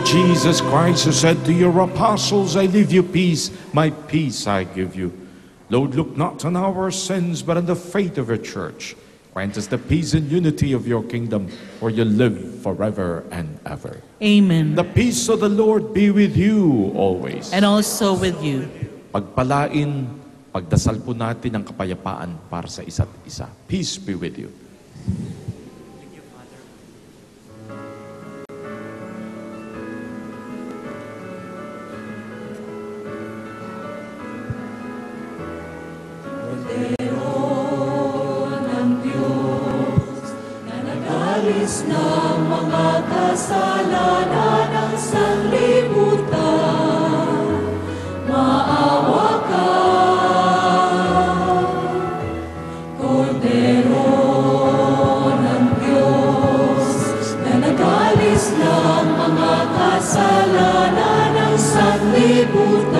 Jesus Christ, who said to your apostles, I leave you peace, my peace I give you. Lord, look not on our sins, but on the faith of your church. Grant us the peace and unity of your kingdom, where you live forever and ever. Amen. The peace of the Lord be with you always. And also with you. Pagpalain, pagdasal po natin ang kapayapaan para sa isa't isa. Peace be with you. Ng mga kasalanan ng sanlibutan, maawa ka. Kordero ng Diyos, na nag-alis ng mga kasalanan ng sanlibutan,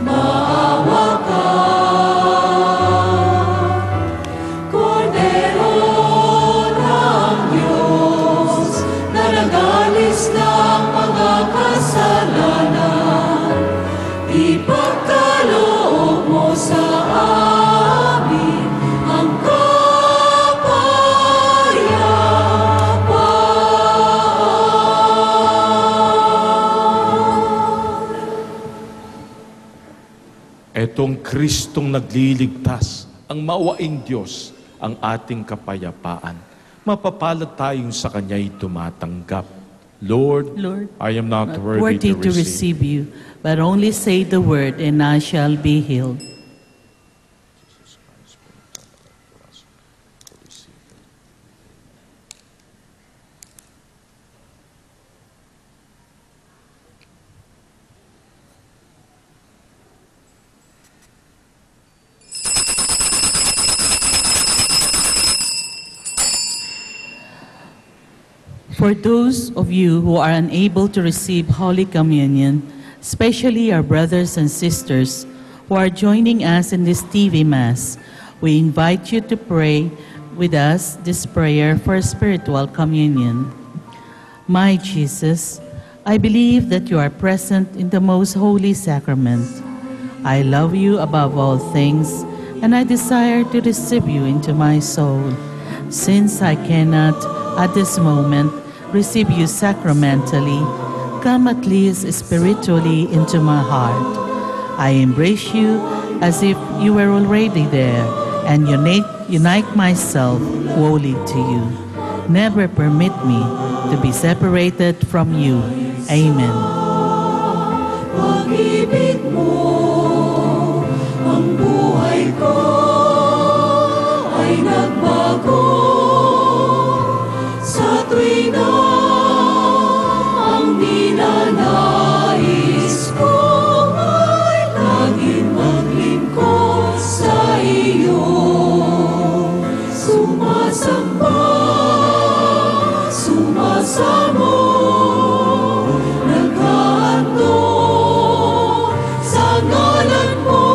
maawa ka. Ng mga kasalanan, ipagkaloob mo sa amin ang kapayapaan. Etong Kristong nagliligtas, ang maawaing Diyos, ang ating kapayapaan. Mapapalad tayong sa Kanya'y tumatanggap. Lord, I am not worthy to receive you, but only say the word and I shall be healed. For those of you who are unable to receive Holy Communion, especially our brothers and sisters who are joining us in this TV Mass, we invite you to pray with us this prayer for spiritual communion. My Jesus, I believe that you are present in the most holy sacrament. I love you above all things, and I desire to receive you into my soul. Since I cannot, at this moment, receive you sacramentally, come at least spiritually into my heart. I embrace you as if you were already there, and unite myself wholly to you. Never permit me to be separated from you. Amen. Pag-ibig mo, ang buhay ko ay nagbago. Sa tuwing na ang ninanais ko ay laging maglingkod sa iyo. Sumasamba, sumasamo, naghahandog sa ngalan mo,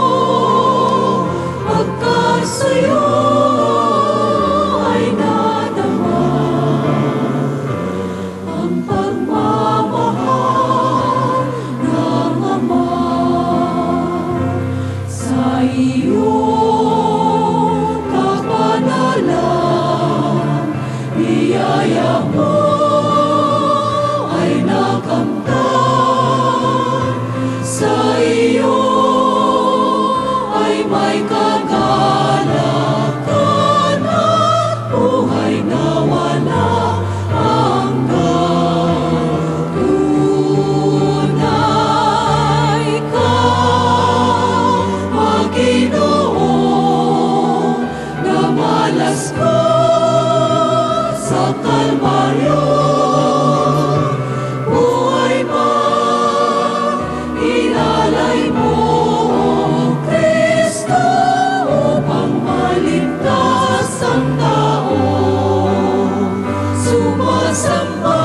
pagkat sa'yo ay nadama ang pagmamahal ng Ama. Sa iyong kapanalan, biyaya mo ay nakamtan. Sa iyo ay may kagalakan at buhay na walang hanggan. Tunay ka, Panginoon, na malas ko sa Kalbaryo. Buhay man, ilalay mo, O Kristo, upang maligtas ang tao. Sumasamba,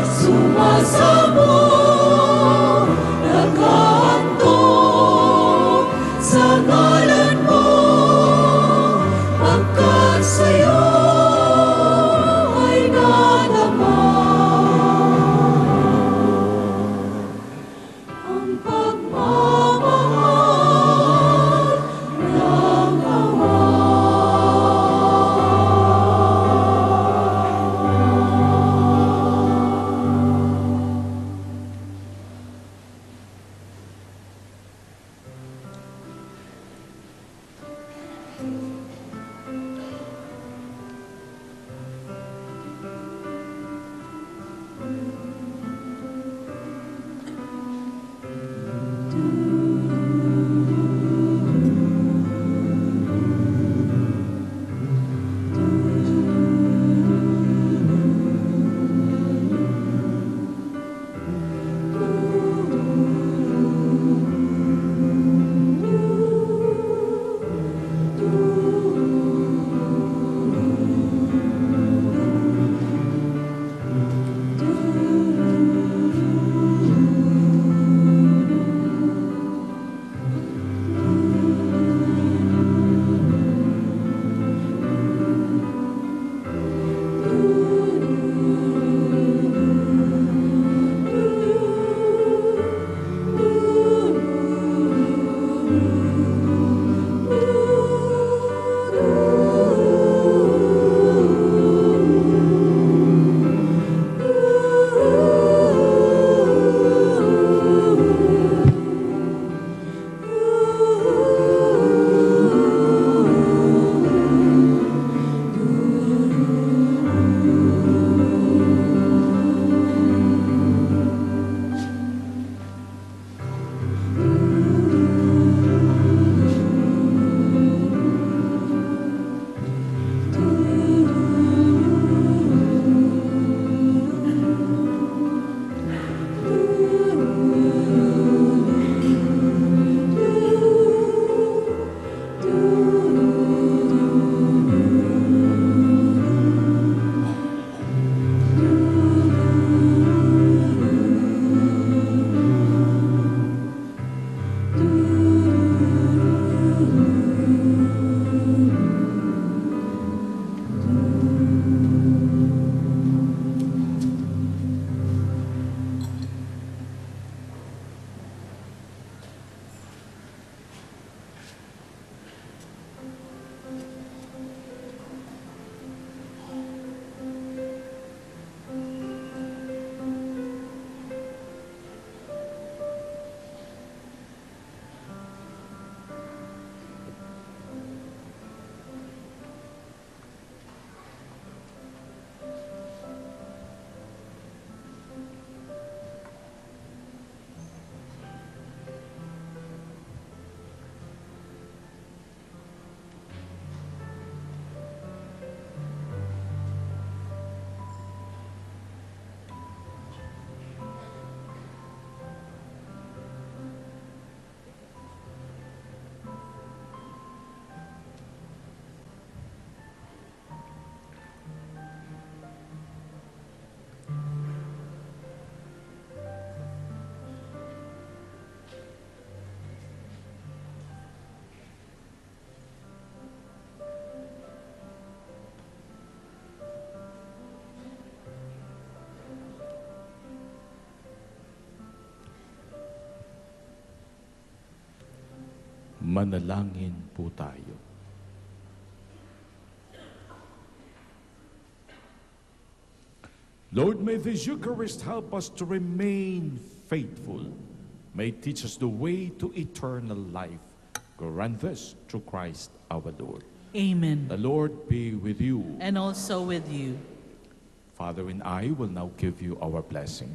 sumasamo, naghahandog sa ngalan mo, pagkat sa'yo Manalangin po tayo. Lord, may this Eucharist help us to remain faithful. May it teach us the way to eternal life. Grant this through Christ our Lord. Amen. The Lord be with you. And also with you. Father and I will now give you our blessing.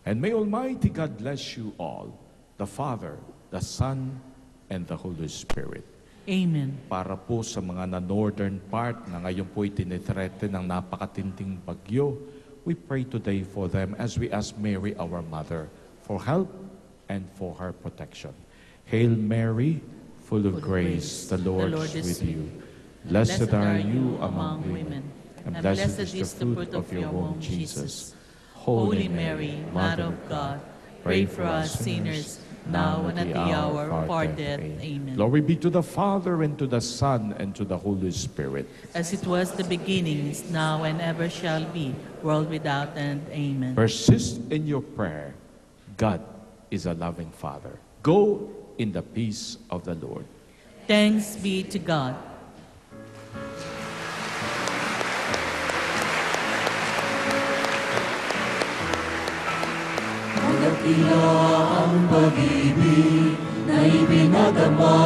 And may Almighty God bless you all, the Father, the Son, and the Holy Spirit. Amen. Para po sa mga na-northern part na ngayon po itinithreaten ng napakatinding bagyo, we pray today for them as we ask Mary, our Mother, for help and for her protection. Hail Mary, full of grace, the Lord is with you. Blessed are you among women, and blessed is the fruit of your womb, Jesus. Holy Mary, Mother of God, pray for us sinners, now and at the hour of our death. Amen. Glory be to the Father, and to the Son, and to the Holy Spirit. As it was the beginning, is now, and ever shall be, world without end. Amen. Persist in your prayer. God is a loving Father. Go in the peace of the Lord. Thanks be to God. Magkakila ang pag-ibig na ibinadama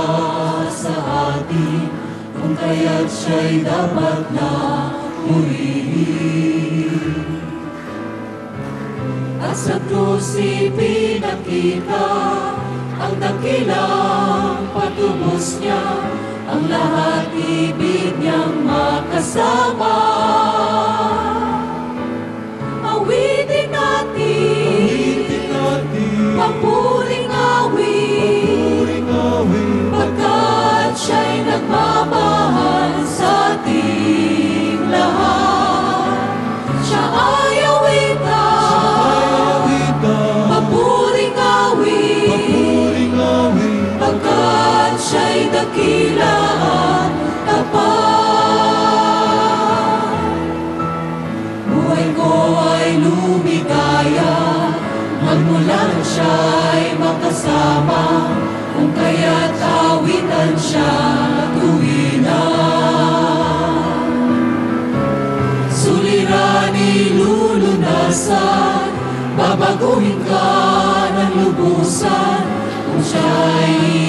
sa atin, kung kaya't siya'y dapat na purihin. At sa krus ipinakita ang dakilang patubos niya, ang lahat ibig niyang makasama. Awitin natin, mapuring awit, pagkat siya'y nagmamahal sa ating lahat. Siya ay awitan, mapuring awit, pagkat siya'y dakila at tapat. Buhay ko ay lumigaya, magmula nang siya'y makasama, kung kaya't awitan siya tuwiran. Suliranin lulunasan, babaguhin ka ng lubusan, kung siya'y